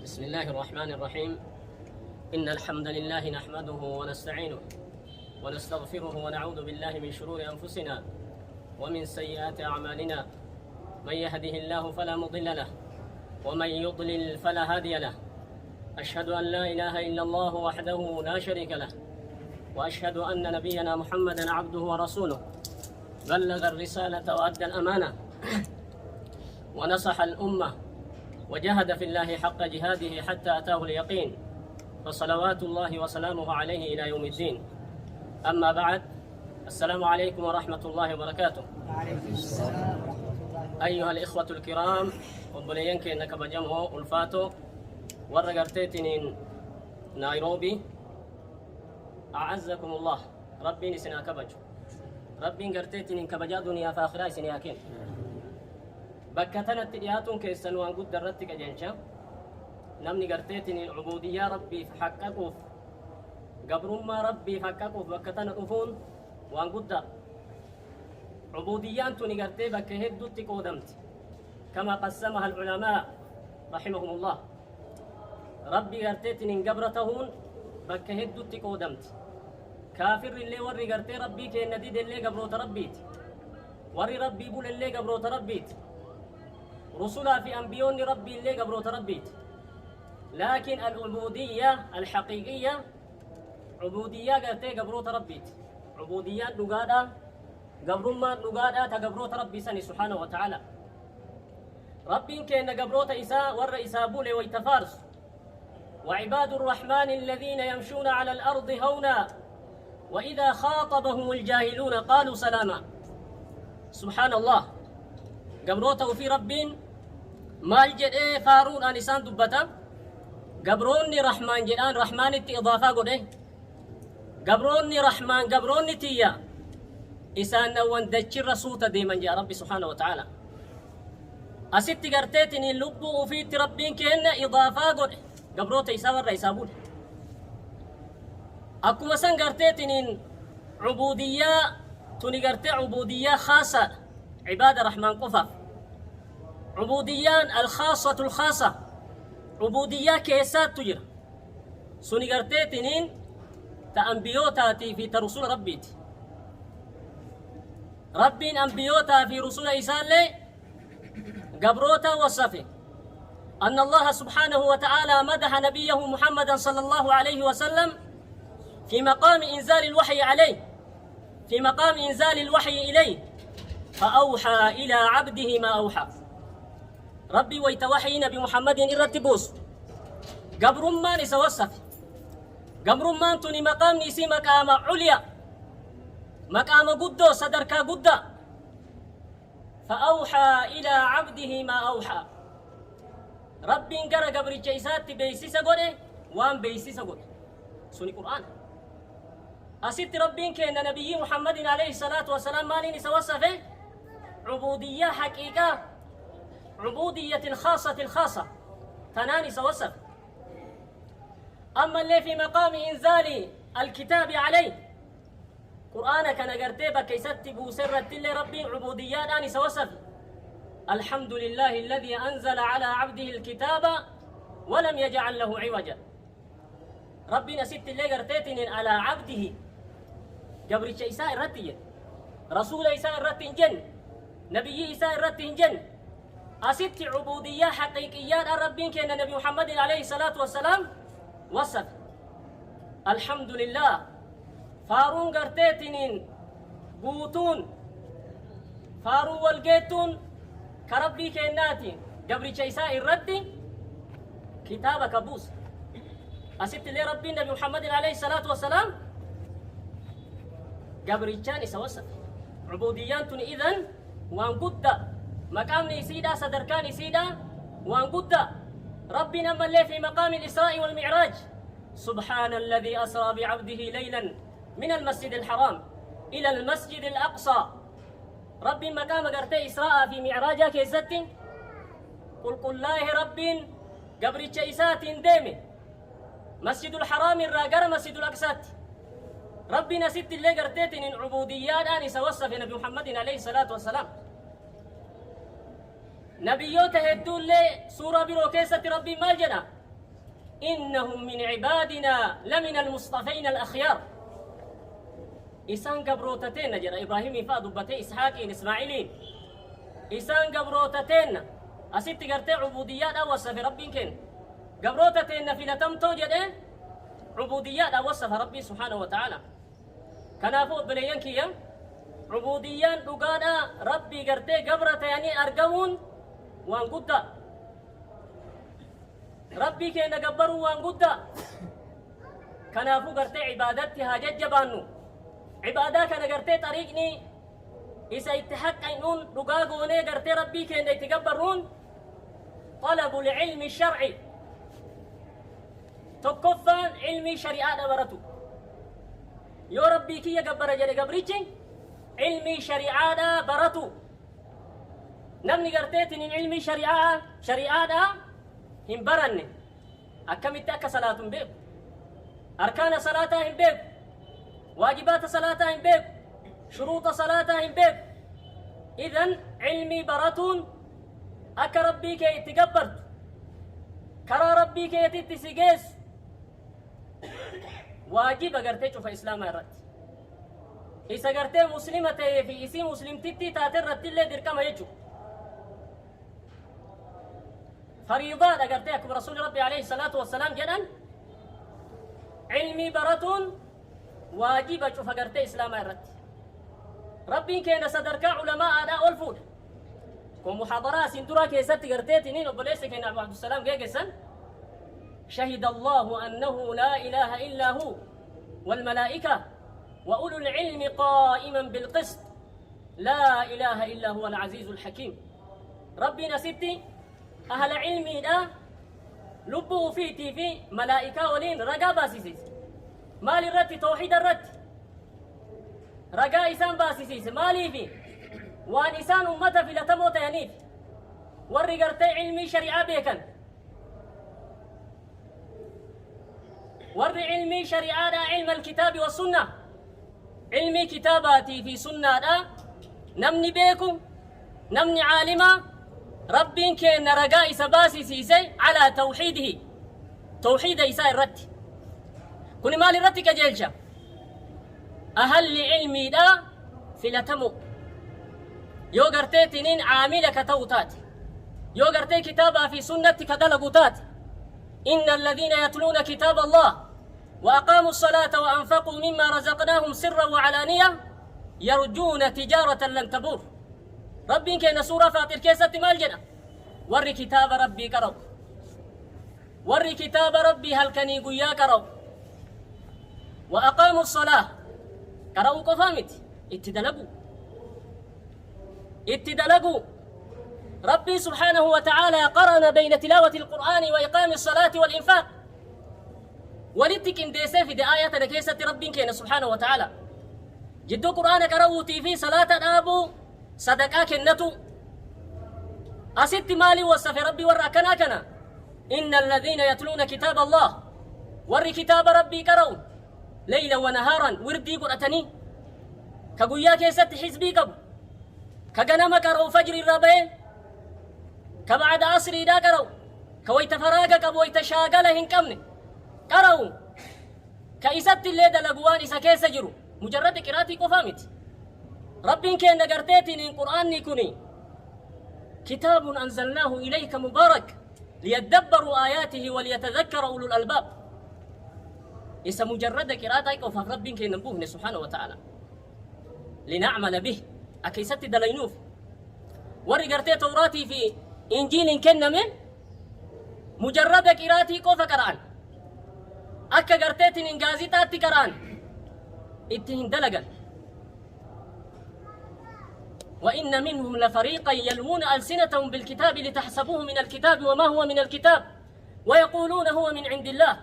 بسم الله الرحمن الرحيم. إن الحمد لله نحمده ونستعينه ونستغفره ونعوذ بالله من شرور أنفسنا ومن سيئات أعمالنا. من يهده الله فلا مضل له ومن يضلل فلا هادي له. أشهد أن لا إله إلا الله وحده لا شريك له، وأشهد أن نبينا محمدا عبده ورسوله، بلغ الرسالة وأدى الأمانة ونصح الأمة وجاهد في الله حق جهاده حتى أتاه اليقين، فصلوات الله وسلامه عليه إلى يوم الدين. أما بعد، السلام عليكم ورحمة الله وبركاته. وعليكم السلام ورحمة الله. أيها الإخوة الكرام، وبلينك إنك بجمعه ألفاتو ورقرتين نيروبي، أعزكم الله. ربي نسنا كبج، ربي قرتين كبجا دنيا فآخرة سنياكين. بكتنا الترياتون كيسن وانقود درتك جنشا نمني قرتين العبودية ربي فحققوف قبر ما ربي فحققوف بكتنا أفون وانقود در عبوديان توني قرتي بكهدو تقودمت كما قسمها العلماء رحمهم الله. ربي قرتين قبرتهون بكهدو تقودمت كافر اللي وري قرتي ربي كي نديد اللي قبروت ربيت وري ربي بول اللي قبروت ربيت رسلا في أنبيون ربي اللي قبروت ربيت. لكن العبودية الحقيقية عبودية قرتي قبروت ربيت، عبودية نقادة قبر ما نقادة تقبروت ربي سني سبحانه وتعالى. ربي كأن قبروت إساء ور إساء بولي ويتفارس. وعباد الرحمن الذين يمشون على الأرض هونا وإذا خاطبهم الجاهلون قالوا سلاما. سبحان الله. قبروته في ربين مال جد فارون انسان دبتا قبروني رحمن جدان رحمن التي اضافه قد قبروني رحمن قبروني تيا إسان وندجر رسوتا ديما جاء ربي سبحانه وتعالى. أست قرتيتني اللبو في ربين كأن إضافه قد قبروت إساء والرئيسابون أكو مسان قرتيتني عبودية توني قرتي عبودية خاصة عبادة رحمن قفا. عبوديان الخاصة الخاصة عبودية كيسات تجر سوني قرتيتنين تأنبيوتاتي في ترسول ربيتي ربين أنبيوتا في رسول إيسان لي قبروتا وصفي أن الله سبحانه وتعالى مدح نبيه محمدا صلى الله عليه وسلم في مقام إنزال الوحي عليه، في مقام إنزال الوحي إليه، فأوحى إلى عبده ما أوحى. ربي ويتوحي نبي محمد إرتبوس قبر ما نسوصف قبر ما انتني مقام نسي مقام عليا مقام قدو صدركا قدو. فأوحى إلى عبده ما أوحى. ربي انقر قبر جيسات بيسيسا قده وان بيسيسا قده سوني قرآن. أسيت ربي كأن نبي محمد عليه الصلاة والسلام مالي نسوصفه عبودية حقيقة، عبودية الخاصة الخاصة تناني سوسف. أما اللي في مقام إنزال الكتاب عليه قرآن كان قرتيبا كيست بوسرة اللي ربي عبوديات آني سوسف. الحمد لله الذي أنزل على عبده الكتاب ولم يجعل له عوجا. ربي نسيت اللي قرتيتن على عبده قبر إساء الرتي رسول إساء الرتي جن نبي إساء الرتي جن. أسيت عبودية حقيقيات الربين كأن نبي محمد عليه الصلاة والسلام وصف. الحمد لله. فارون قرتيتنين قوتون فارون والقيتون كربي كأناتي قبر إساء الرتي كتابك بوس. أسيت لي ربي نبي محمد عليه الصلاة والسلام قبر إيشان سوسف. عبوديات إذن وان قد مقام نسيدا صدركان نسيدا وان قد. ربنا من اللي في مقام الإسراء والمعراج سبحان الذي أسرى بعبده ليلا من المسجد الحرام إلى المسجد الأقصى. ربي مقام قرتي إسراء في معراجة كيستين قل الله ربي قبر إيشان ديمي مسجد الحرام الراقر مسجد الأقصى. ربنا ست اللي قرتيتن عبوديات آني سوصف نبي محمد عليه الصلاة والسلام. نبيوته هدول لي سورة بروكيسة ربي مال جنا إنهم من عبادنا لمن المصطفين الأخيار إسان قبروتتين جرى إبراهيم فادبتي إسحاق إسماعيلين إسان قبروتتين أسيت قرتي عبوديات أوصف ربي كن قبروتتين في لتمتو جدي عبوديات أوصف ربي سبحانه وتعالى كنافو بليان كيا عبوديان لقانا ربي قرتي قبرتيني أرقمون وان قد ربي كينا قبروا وان قد كنافو قرتي عبادتي هاجت جبانو عبادة كان قرتي طريقني إذا اتحق أينون لقاقوني قرتي ربي كينا يتقبرون طلب العلم الشرعي تكفان علمي شريعة برتو يو ربي كي يقبر جري قبريتي علمي شريعة برتو نمني قرتيتن علمي شريعة هم برني أكم التأكى صلاة بيب أركان صلاة هم بيب واجبات صلاة هم بيب شروط صلاة هم بيب إذن علمي برتون أكا ربي كي يتقبرت كرا ربي كي يتتسيقيس واجب قرتي شوف إسلام الرد إذا قرتي مسلمة في إسي مسلم تتي تاتر رد اللي در كما يجو فريضات قرتيكم رسول ربي عليه الصلاة والسلام جدا علمي براتون واجب شوف قرتي إسلام الرد ربي كينا صدرك علماء أداء والفول كون محاضرات سندرا كيست قرتي تنين وبليس كينا عبد السلام جيجسن شهد الله أنه لا إله إلا هو والملائكة وأولو العلم قائما بالقسط لا إله إلا هو العزيز الحكيم ربنا ستي أهل علمي دا لبوا فيتي في ملائكة ولين رقا باسيسيس مالي الرد توحيد الرد رقا إسان باسيسيس مالي في وان إسان أمتا في لتموت ينيف ورقرتي علمي شريعة بيكن ور علمي شريعة علم الكتاب والسنة علمي كتاباتي في سنة نمني بيكم نمني عالمة ربين كين رقاء سباسي سيسي على توحيده توحيد إيساء الرد كوني مالي الرد كجيلشا أهل علمي دا في لتمو يو قرتي تنين عاملة كتوتات يو قرتي كتابة في سنة كدلقوتات إن الذين يتلون كتاب الله وأقاموا الصلاة وأنفقوا مما رزقناهم سرا وعلانية يرجون تجارة لن تبور ربي كينا سورة فاطر كيسة مالجنة وري كتاب ربي كرو وري كتاب ربي هل كني قيا كرو وأقاموا الصلاة كرو قفامت اتدلقوا ربي سبحانه وتعالى قرن بين تلاوة القرآن وإقام الصلاة والإنفاق ولتك إن ديسي في دي آيات لكيسة ربي كينا سبحانه وتعالى جدو قرآن كروتي في صلاة أبو صدقاء كنتو أسد مالي وصف ربي ورأكنا كنا إن الذين يتلون كتاب الله ور كتاب ربي كرو ليلا ونهارا وردي قرأتني كقويا كيسة حزبي قبل كقنم كرو فجر الربين كبعد عصري دا كرو كويت فراغك كويت شاغلهن كمني كرو كيست اللي دلقوان إسا كيس جرو مجرد قراتي قفامت ربين كين نقرتيتين القرآن نكوني كتاب أنزلناه إليك مبارك ليدبروا آياته وليتذكر أولو الألباب إسا مجرد قراتي قفاف ربين كين نبوهن سبحانه وتعالى لنعمل به أكيست دلينوف وري قرتي توراتي في إنجيل كن من مجرد قراتي قفا قرآن أكا قرتيتين إنجازيتاتي قرآن اتهن دلقا وإن منهم لفريقا يلوون ألسنتهم بالكتاب لتحسبوه من الكتاب وما هو من الكتاب ويقولون هو من عند الله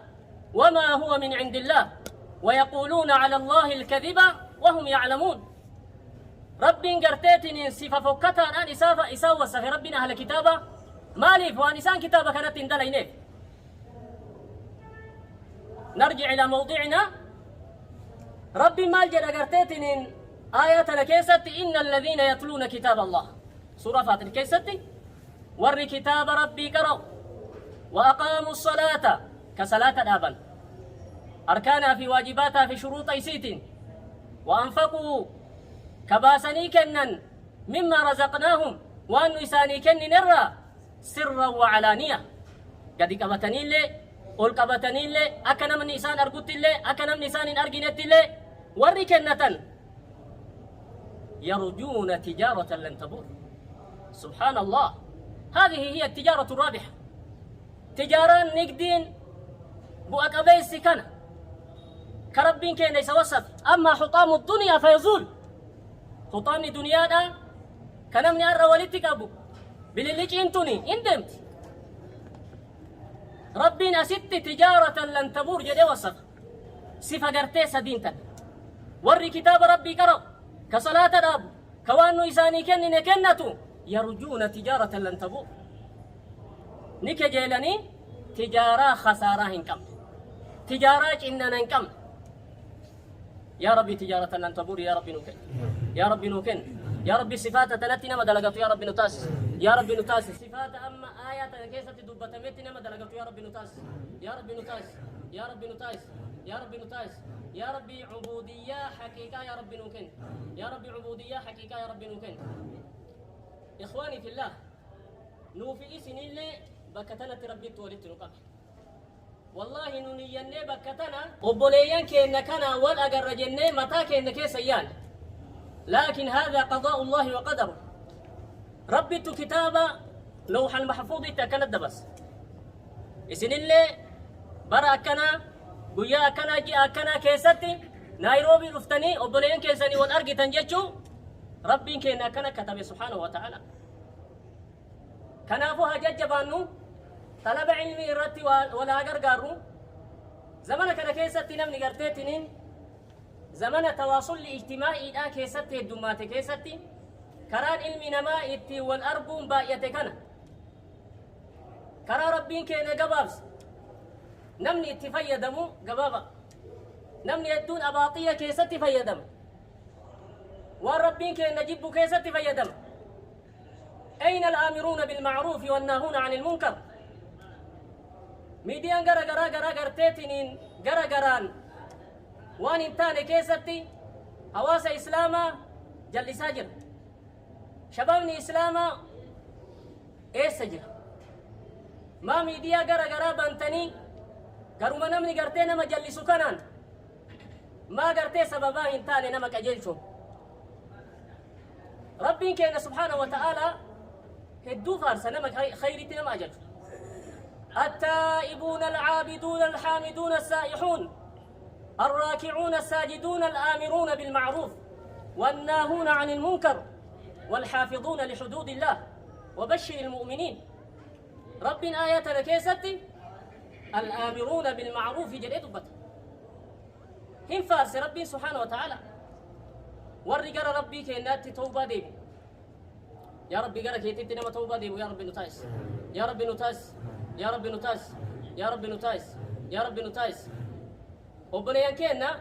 وما هو من عند الله ويقولون على الله الكذب وهم يعلمون رب قرتيتين صفة فكتا الآن إساوة صفي ربنا أهل كتابة مالي فوانسان كتابة كانت اندلينيك نرجع إلى موضعنا ربي مال جل قرتيتين آيات الكيست إن الذين يتلون كتاب الله سورة فاتر الكيست ور كتاب ربي كرو وأقاموا الصلاة كصلاة الأبا أركانها في واجباتها في شروط يسيت وأنفقوا كباسني كنن مما رزقناهم وأن يساني كنن نرى سرا وعلانية قد قبتني اللي قل قبتني اللي أكنا من إنسان أرقدت اللي أكنا من إنسان أرقنت اللي وري كنة يرجون تجارة لن تبور سبحان الله هذه هي التجارة الرابحة تجارة نقدين بؤقبي السكنة كربين كين ليس وصف أما حطام الدنيا فيزول حطام الدنيا دا كنمني أرى ولدتك أبو بلليك انتوني اندمت ربنا ست تجارة لن تبور جدي وصف صفة قرتيسة دينتك وري كتاب ربي قرأ كصلاة الأب كوانو إساني كنن كنتو يرجون تجارة لن تبور نكجيلني تجارة خسارة هنكم تجارة إننا هنكم يا ربي تجارة لن تبور يا ربي نوكن يا ربي نوكن يا ربي صفات تلتنا ما دلقت يا ربي نتاس يا ربي نتاس صفات أما آيات كيسة دبتمتنا ما دلقت يا ربي نتاس يا ربي نتاس يا ربي نتاس يا ربي نتاس يا ربي عبودية حقيقة يا ربي نوكن يا ربي عبودية حقيقة يا ربي نوكن إخواني في الله نوفي إسن اللي بكتنا ربي تولدت نقابل والله نونيني بكتنا وبوليان كينا كان أول أقر جنة متى كينا كيسيان لكن هذا قضاء الله وقدره ربي كتابة لوح المحفوظ تكند بس إسن اللي برا كنا قويا كنا جي كنا كيستي نيروبي رفتني وبوليان كيساني والأرق تنججو ربي كينا كنا كتب سبحانه وتعالى كنافوها ججبانو طلب علمي رتي ولا غرغارو زمان كنا كيستي نمني غرتيتنين زمان تواصل الاجتماعي دا كيستي الدمات كيستي كران علمي نما اتي والأربون بايته كنا كرا ربين كينا قبابس نمني اتفيدمو قبابا نمني يدون أباطية كيستي فيدم والربين كينا نجيبو كيستي فيدم أين الآمرون بالمعروف والناهون عن المنكر ميديان غرا غرتيتنين غران وان انتان كيستي حواس إسلاما جل ساجر شبابني إسلاما إيه سجر ما ميديا غرا بانتني غرما نمني غرتينا مجلسو كنان ما غرتي سببا انتان نمك أجلشو ربي كينا سبحانه وتعالى هدو فارسة نمك خيرتي نما أجلشو التائبون العابدون الحامدون السائحون الراكعون الساجدون الآمرون بالمعروف والناهون عن المنكر والحافظون لحدود الله وبشر المؤمنين رب آياتنا كيستي الآمرون بالمعروف جليد بط هم فارس ربي سبحانه وتعالى ورقر ربي كينات توبة ديب يا ربي قرأ كيتي نما توبة ديب يا ربي نتايس يا ربي نتايس يا ربي نتايس يا ربي نتايس يا ربي نتايس وبنيان كينا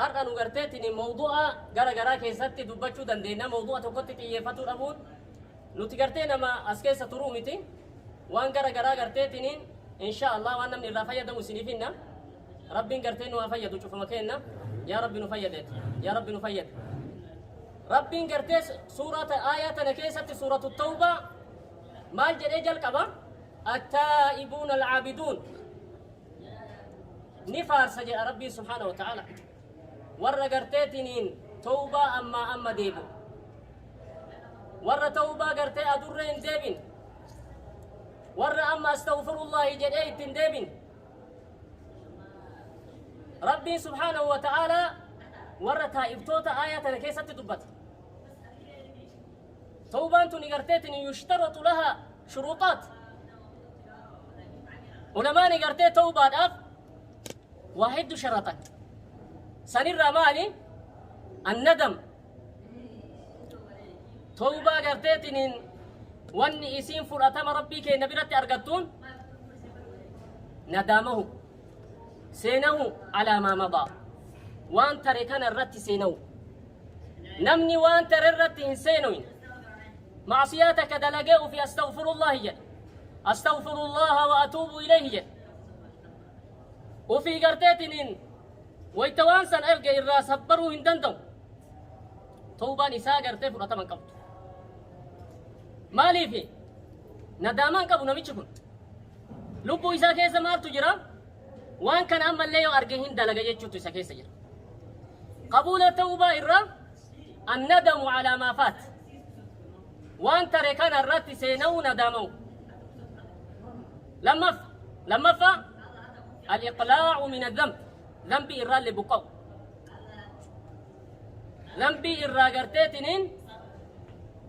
أرقى نغرتيتني موضوع غرا كيستي دبچو دندينا موضوع تقوتي تيفتو الأبون نتغرتينا ما أسكيسة ترومتي وان غرا غرتيتني إن شاء الله وانا من الرافية دمو سنفينا ربي غرتين وفيد وشوف مكينا يا ربي نفيدت يا ربي نفيد ربي غرتيس سورة آياتنا كيستي سورة التوبة مال جل كبا التائبون العابدون نفار سجى ربي سبحانه وتعالى ورّا قرتيتنين توبة أما ديبو ورّا توبة قرتي أدرين ديبين ورّا أما استغفر الله جديت ديبين ربي سبحانه وتعالى ورّا تائبتوتا آياتنا كيسة تدبت توبة أنتو نقرتيتني يشترط لها شروطات ولما نقرتي توبة أف واحد شرطك سنر مالي الندم توبة قرتيتنين واني اسين فرأتم ربي كي نبرت أرقدتون ندامه سينه على ما مضى وان تركنا الرت سينه نمني وان تر الرت سينوين معصياتك دلقاء في أستغفر الله جل أستغفر الله وأتوب إليه جل وفي قرتين ويتوان سن أرجع الراس هبروا هندندو توبة نساء قرتين فرطة من قبض مالي في ندامان قبو نميتشكم لبو إسا كيسا مال تجرى وان كان أما اللي يو أرجهن دلقا يجوتو إسا كيسا جرى قبول التوبة إرى الندم على ما فات وان تركان الرات سينو ندامو لما فا الإقلاع من الذنب ذنبي إرى اللي بقو ذنبي إرى قرتين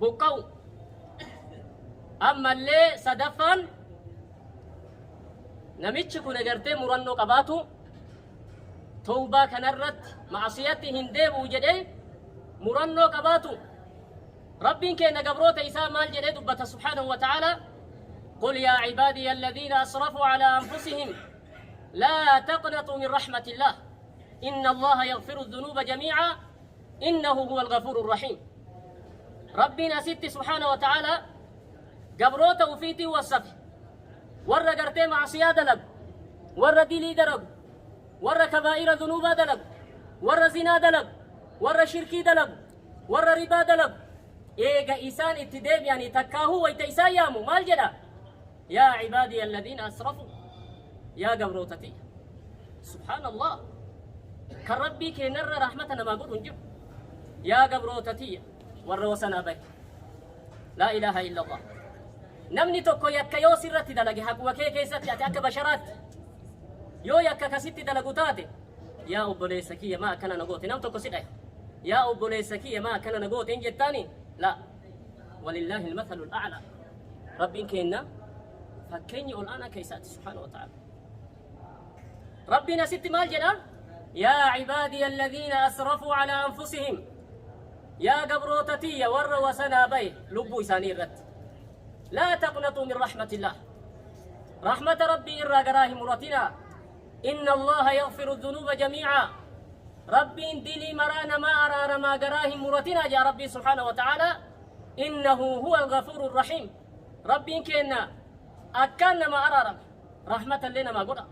بقو أما اللي صدفا نمتشكو نقرتين مرنو قباتو توبة كنرت معصيته هنديب وجده مرنو قباتو ربين كينا قبروت إساء مال جده دبت سبحانه وتعالى قل يا عبادي الذين أسرفوا على أنفسهم لا تقنطوا من رحمة الله إن الله يغفر الذنوب جميعا إنه هو الغفور الرحيم ربنا ست سبحانه وتعالى قبروت وفيتي والصفي ورّا قرتي معصية دلق ورّا ديلي دلق ورّا كبائر ذنوب دلق ورّا زنا دلق ورّا شركي دلق ورّا ربا دلق إيجا إيسان اتداب يعني تكاهو ويتيسا يامو مال جدا يا عبادي الذين أسرفوا يا قبروتتي سبحان الله كربي كي نرى رحمتنا ما قول نجيب يا قبروتتي ورّا وسنا بك لا إله إلا الله نمني توكو يكا يو سرتي دلقي حق وكي كيستي أتاك بشرات يو يكا كستي دلقو تاتي يا أبولي سكية ما كان نقوتي نم توكو سيداي يا أبولي سكية ما كان نقوتي إنجي التاني لا ولله المثل الأعلى ربي كينا فكيني الآن كيساتي سبحانه وتعالى ربنا ست مال جدا يا عبادي الذين أسرفوا على أنفسهم يا قبروتتي ور وسنا بي لبو ساني الرد لا تقنطوا من رحمة الله رحمة ربي إرى قراه مرتنا إن الله يغفر الذنوب جميعا ربي دلي مرانا ما أرانا ما قراه مرتنا جاء ربي سبحانه وتعالى إنه هو الغفور الرحيم ربي كنا أكلنا ما أرارم رحمة لنا ما قرأ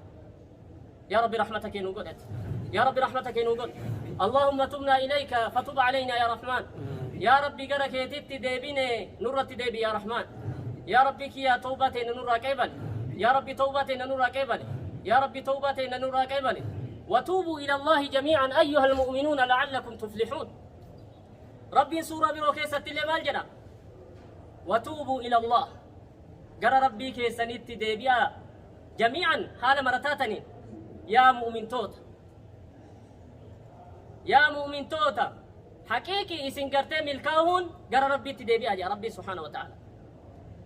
يا ربي رحمتك نقولت يا ربي رحمتك نقول اللهم تبنا إليك فتب علينا يا رحمن يا ربي قرأك يتت ديبيني نورة ديبي يا رحمن يا ربي كيا توبتي نورا كيبل يا ربي توبتي نورا كيبل يا ربي توبتي نورا كيبل وتوبوا إلى الله جميعا أيها المؤمنون لعلكم تفلحون ربي سورة بروكيسة اللي مالجنا وتوبوا إلى الله قرى ربي كيسانيت ديبيا جميعا حال مرتاتني يا مؤمن توتا يا مؤمن توتا حقيقي إسن قرتي ملكاهون قرى ربي تديبيا يا ربي سبحانه وتعالى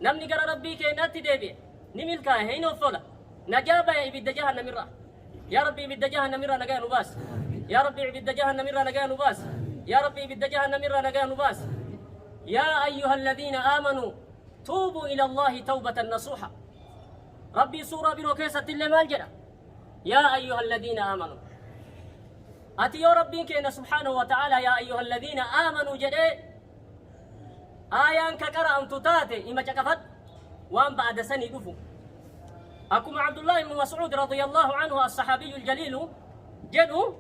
نمني قرى ربي كينات ديبيا نملكا هين وفولا نجابا يبد جهنم مرة يا ربي يبد جهنم مرة نجا نباس يا ربي يبد جهنم مرة نجا نباس يا ربي يبد جهنم مرة نجا نباس يا أيها الذين آمنوا توبوا إلى الله توبة نصوحة ربي سورة بروكيسة اللي مالجنا يا أيها الذين آمنوا أتي يا ربي كينا سبحانه وتعالى يا أيها الذين آمنوا جدي آيان كقرأ أن تتاتي إما جكفت وأن بعد سنة قفوا أكم عبد الله بن مسعود رضي الله عنه الصحابي الجليل جدوا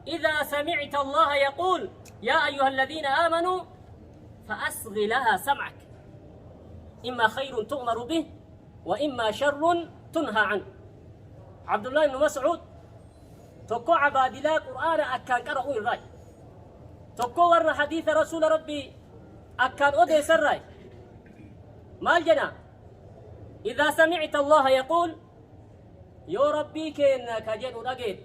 إذا سمعت الله يقول يا أيها الذين آمنوا فأصغ لها سمعك إما خير تؤمر به وإما شر تنهى عنه عبد الله بن مسعود تكو عباد الله قرآن أكان قرأوا الرأي تكو ور حديث رسول ربي أكان أدي سرّي ما الجنة إذا سمعت الله يقول يا ربي كين كجد رقيت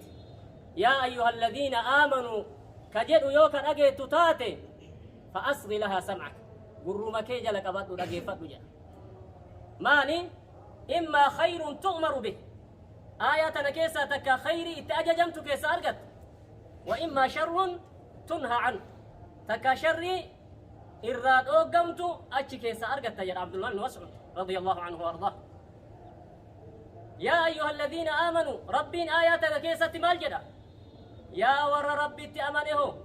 يا أيها الذين آمنوا كجد يوكا رقيت تاتي فأصغي لها سمعك قرما كيجا لك بدو رقيفت بجا ماني إما خير تؤمر به آياتنا كيسا تكا خيري اتأججمت كيسا أرقت وإما شر تنهى عنه تكا شري إراد أوقمت أتش كيسا أرقت يا عبد الله بن مسعود رضي الله عنه وأرضاه يا أيها الذين آمنوا ربين آياتنا كيسا تمالجدا يا ور ربي تأمنه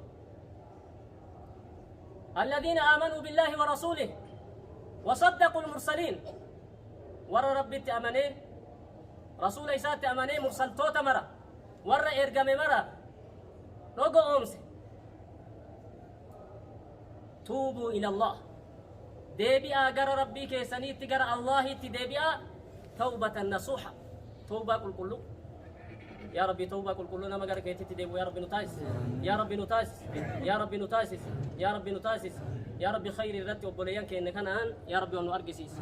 الذين آمنوا بالله ورسوله وصدقوا المرسلين ور ربي تأمنه رسول إسات أماني مرسل توتا مرة ورّا إرقامي مرة روغو أمس توبوا إلى الله ديبئا قرى ربي كيساني تقرى الله تديبئا توبة نصوحة توبة كل كله يا ربي توبة كل كلنا ما قرى كيتي تديبو يا ربي نتاسس يا ربي نتاسس يا ربي نتاسس يا ربي نتاسس يا ربي خير الرت وبليان كأنك أنا يا ربي ونو أرجسيس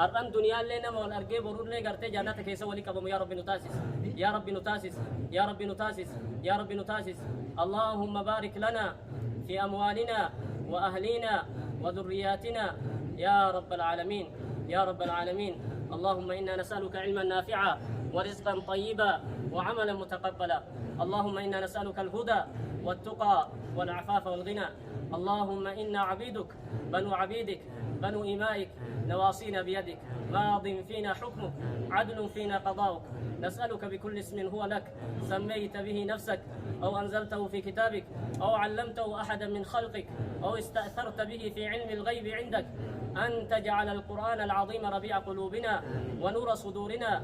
أرقام دنيا لنا ما الأرجي برور لنا قرتي جناتك كيسا ولي كبم يا ربي نتاسس يا ربي نتاسس يا ربي نتاسس يا ربي نتاسس اللهم بارك لنا في أموالنا وأهلنا وذرياتنا يا رب العالمين يا رب العالمين اللهم إنا نسألك علما نافعا ورزقا طيبا وعملا متقبلا اللهم إنا نسألك الهدى والتقى والعفاف والغنى اللهم إنا عبيدك بنو عبيدك بنو إمائك نواصينا بيدك ماض فينا حكمك عدل فينا قضاؤك نسألك بكل اسم هو لك سميت به نفسك أو أنزلته في كتابك أو علمته أحدا من خلقك أو استأثرت به في علم الغيب عندك أن تجعل القرآن العظيم ربيع قلوبنا ونور صدورنا